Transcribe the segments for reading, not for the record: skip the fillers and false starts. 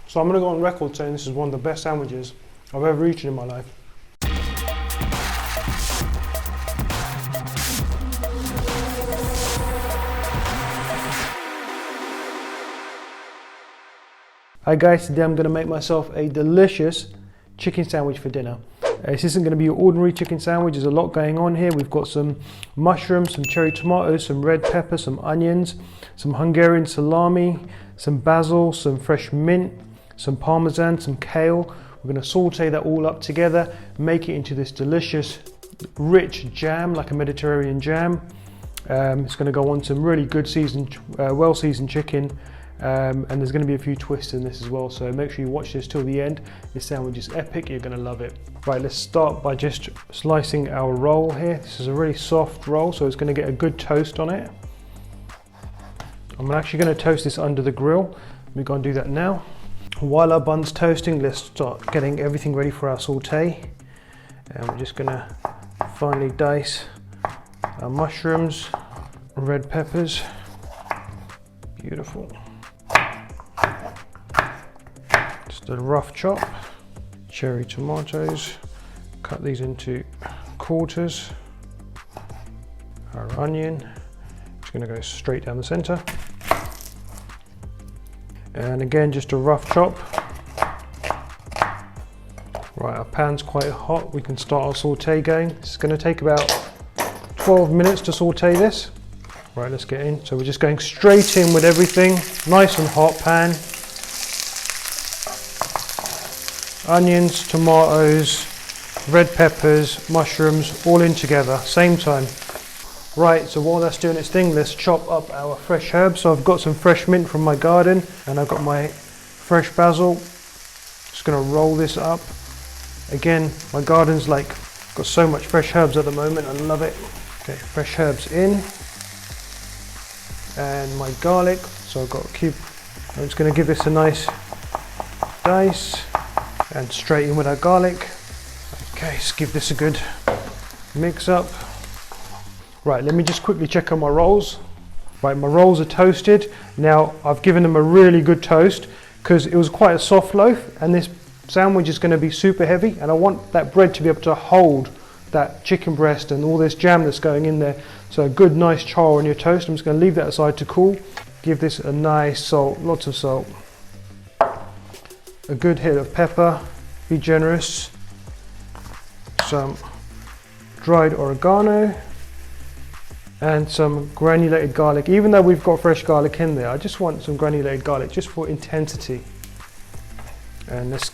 So I'm going to go on record saying this is one of the best sandwiches I've ever eaten in my life. Hi guys, today I'm going to make myself a delicious chicken sandwich for dinner. This isn't going to be your ordinary chicken sandwich. There's a lot going on here. We've got some mushrooms, some cherry tomatoes, some red pepper, some onions, some Hungarian salami, some basil, some fresh mint, some Parmesan, some kale. We're going to saute that all up together, make it into this delicious, rich jam, like a Mediterranean jam. It's going to go on some really good seasoned, well-seasoned chicken. And there's going to be a few twists in this as well, so make sure you watch this till the end. This sandwich is epic, you're going to love it. Right, let's start by just slicing our roll here. This is a really soft roll, so it's going to get a good toast on it. I'm actually going to toast this under the grill. We're going to do that now. While our bun's toasting, let's start getting everything ready for our saute. And we're just going to finely dice our mushrooms, red peppers. Beautiful. Just a rough chop. Cherry tomatoes. Cut these into quarters. Our onion. It's going to go straight down the center. And again, just a rough chop. Right, our pan's quite hot. We can start our saute going. It's going to take about 12 minutes to saute this. Right, let's get in. So we're just going straight in with everything. Nice and hot pan. Onions, tomatoes, red peppers, mushrooms, all in together, same time. Right, so while that's doing its thing, let's chop up our fresh herbs. So I've got some fresh mint from my garden, and I've got my fresh basil. Just gonna roll this up. Again, my garden's like, got so much fresh herbs at the moment, I love it. Okay, fresh herbs in. And my garlic, so I've got a cube. I'm just going to give this a nice dice and straight in with our garlic. Okay, let's give this a good mix up. Right, let me just quickly check on my rolls. Right, my rolls are toasted. Now I've given them a really good toast because it was quite a soft loaf, and this sandwich is going to be super heavy, and I want that bread to be able to hold that chicken breast and all this jam that's going in there. So a good nice char on your toast. I'm just going to leave that aside to cool. Give this a nice salt, lots of salt. A good hit of pepper, be generous. Some dried oregano and some granulated garlic. Even though we've got fresh garlic in there, I just want some granulated garlic just for intensity. And let's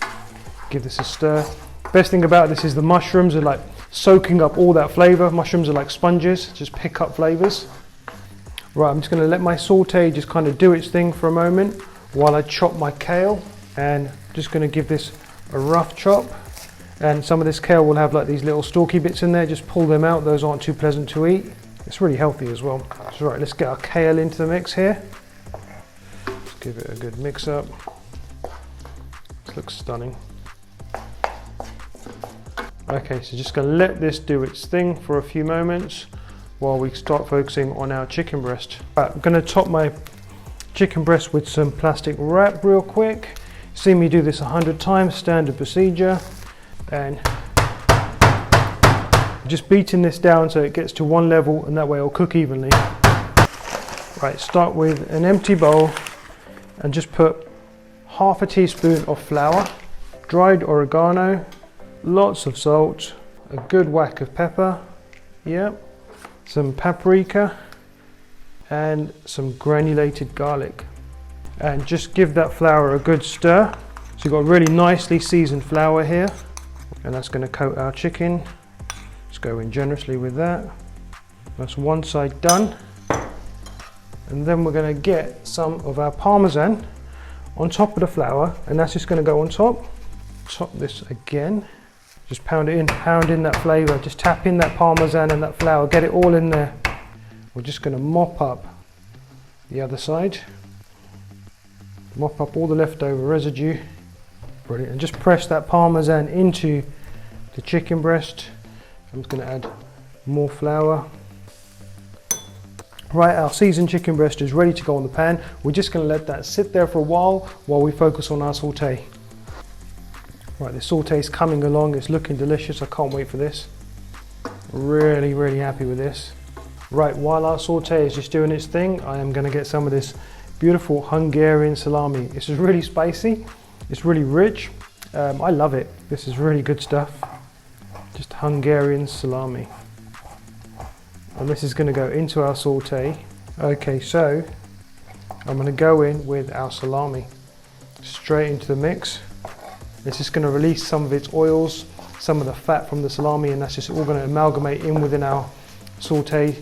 give this a stir. Best thing about this is the mushrooms are like soaking up all that flavour. Mushrooms are like sponges, just pick up flavours. Right, I'm just going to let my saute just kind of do its thing for a moment while I chop my kale, and just going to give this a rough chop. And some of this kale will have like these little stalky bits in there, just pull them out, those aren't too pleasant to eat. It's really healthy as well. So right, let's get our kale into the mix here. Let's give it a good mix up. This looks stunning. Okay, so just going to let this do its thing for a few moments while we start focusing on our chicken breast. Right, I'm going to top my chicken breast with some plastic wrap real quick. Seen me do this 100 times, standard procedure. And just beating this down so it gets to one level, and that way it'll cook evenly. Right, start with an empty bowl and just put half a teaspoon of flour, dried oregano, lots of salt, a good whack of pepper, yep, some paprika, and some granulated garlic. And just give that flour a good stir. So you've got really nicely seasoned flour here, and that's going to coat our chicken. Just go in generously with that. That's one side done. And then we're going to get some of our Parmesan on top of the flour, and that's just going to go on top. Top this again. Just pound it in, pound in that flavour, just tap in that Parmesan and that flour, get it all in there. We're just going to mop up the other side. Mop up all the leftover residue. Brilliant. And just press that Parmesan into the chicken breast. I'm just going to add more flour. Right, our seasoned chicken breast is ready to go on the pan. We're just going to let that sit there for a while we focus on our saute. Right, the saute is coming along, it's looking delicious, I can't wait for this. Really, really happy with this. Right, while our saute is just doing its thing, I am going to get some of this beautiful Hungarian salami. This is really spicy, it's really rich, I love it. This is really good stuff. Just Hungarian salami. And this is going to go into our saute. Okay, so I'm going to go in with our salami straight into the mix. It's just going to release some of its oils, some of the fat from the salami, and that's just all going to amalgamate in within our saute.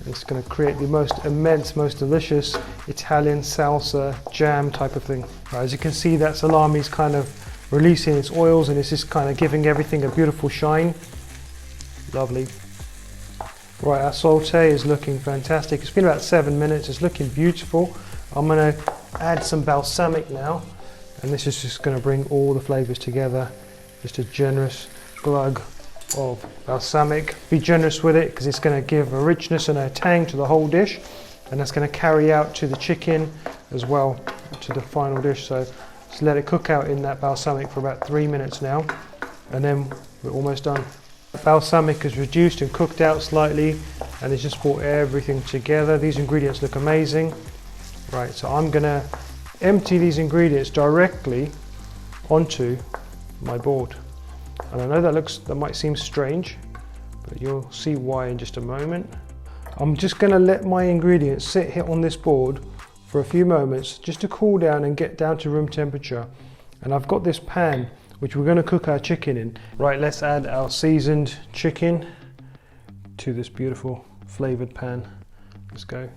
It's going to create the most immense, most delicious Italian salsa jam type of thing. Right, as you can see, that salami is kind of releasing its oils and it's just kind of giving everything a beautiful shine. Lovely. Right, our saute is looking fantastic. It's been about 7 minutes, it's looking beautiful. I'm going to add some balsamic now, and this is just going to bring all the flavors together. Just a generous glug of balsamic. Be generous with it because it's going to give a richness and a tang to the whole dish, and that's going to carry out to the chicken as well, to the final dish. So just let it cook out in that balsamic for about 3 minutes now, and then we're almost done. Balsamic is reduced and cooked out slightly, and it's just brought everything together. These ingredients look amazing. Right, so I'm gonna empty these ingredients directly onto my board. And I know that might seem strange, but you'll see why in just a moment. I'm just gonna let my ingredients sit here on this board for a few moments just to cool down and get down to room temperature. And I've got this pan which we're going to cook our chicken in. Right, let's add our seasoned chicken to this beautiful flavored pan. Let's go.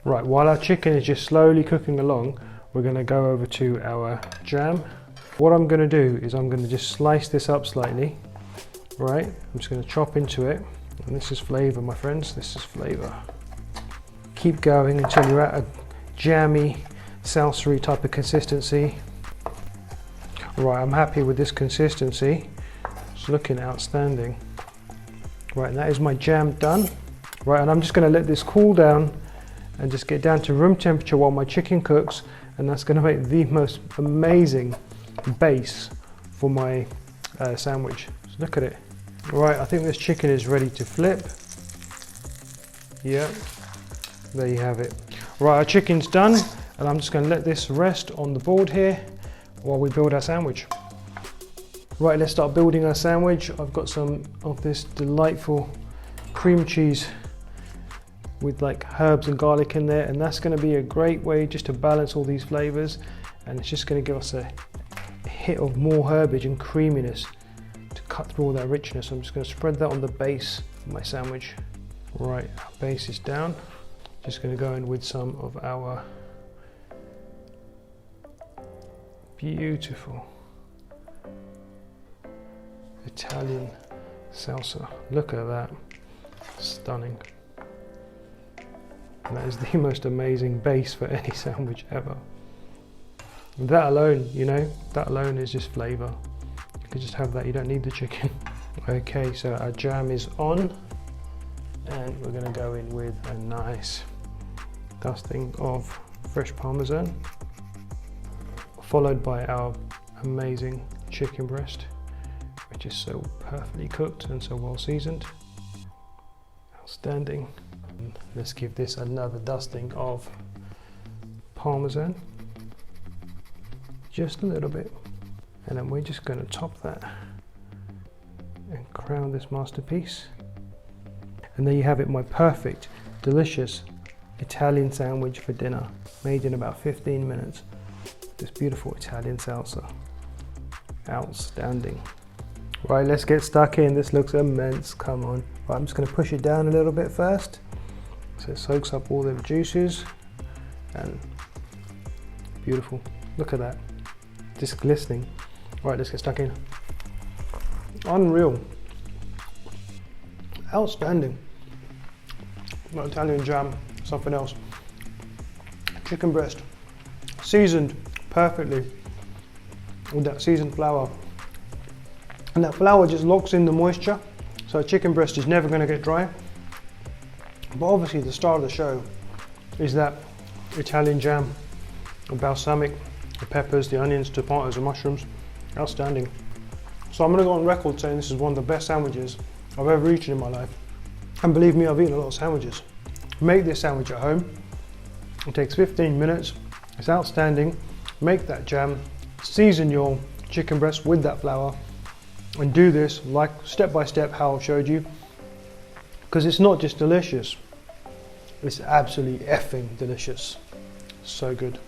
Right, while our chicken is just slowly cooking along, we're going to go over to our jam. What I'm going to do is I'm going to just slice this up slightly. Right, I'm just going to chop into it. And this is flavor, my friends, this is flavor. Keep going until you're at a jammy, salsa-y type of consistency. Right, I'm happy with this consistency. It's looking outstanding. Right, and that is my jam done. Right, and I'm just going to let this cool down and just get down to room temperature while my chicken cooks, and that's going to make the most amazing base for my sandwich. So look at it. Right, I think this chicken is ready to flip. Yep, there you have it. Right, our chicken's done, and I'm just going to let this rest on the board here while we build our sandwich. Right, let's start building our sandwich. I've got some of this delightful cream cheese with like herbs and garlic in there, and that's going to be a great way just to balance all these flavors, and it's just going to give us a hit of more herbage and creaminess to cut through all that richness. I'm just going to spread that on the base of my sandwich. Right, our base is down. Just going to go in with some of our beautiful Italian salsa. Look at that, stunning. And that is the most amazing base for any sandwich ever. And that alone, you know, that alone is just flavor. You can just have that, you don't need the chicken. Okay, so our jam is on, and we're going to go in with a nice dusting of fresh Parmesan, followed by our amazing chicken breast, which is so perfectly cooked and so well seasoned. Outstanding. Let's give this another dusting of Parmesan, just a little bit, and then we're just going to top that and crown this masterpiece. And there you have it, my perfect, delicious Italian sandwich for dinner, made in about 15 minutes. This beautiful Italian salsa. Outstanding. Right, let's get stuck in. This looks immense, come on. Right, I'm just going to push it down a little bit first so it soaks up all the juices, and beautiful. Look at that, just glistening. Right, let's get stuck in. Unreal. Outstanding. Not Italian jam, something else. Chicken breast, seasoned perfectly with that seasoned flour, and that flour just locks in the moisture, so chicken breast is never going to get dry. But obviously the star of the show is that Italian jam, the balsamic, the peppers, the onions, tomatoes and mushrooms. Outstanding. So I'm going to go on record saying this is one of the best sandwiches I've ever eaten in my life. And believe me, I've eaten a lot of sandwiches. Make this sandwich at home. It takes 15 minutes. It's outstanding. Make that jam, season your chicken breast with that flour, and do this like step by step how I've showed you, because it's not just delicious, it's absolutely effing delicious. So good.